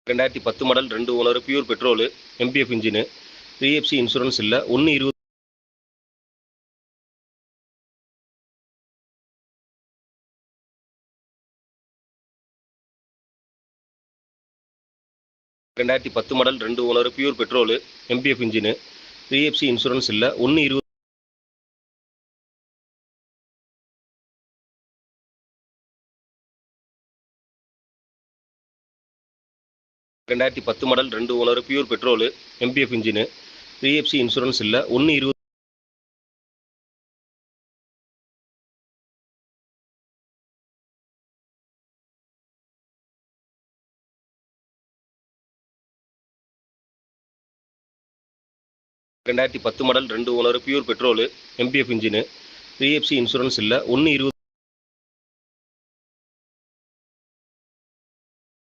2010 model 2 owner pure petrol MBF engine PFC insurance இல்லை 1/20 2010 model 2 owner pure petrol MBF engine PFC insurance இல்லை 1/20 2010 model 2 owner pure petrol MBF engine PFC insurance இல்லை 1/20 2010 model 2 owner pure petrol MBF engine PFC insurance இல்லை 1/20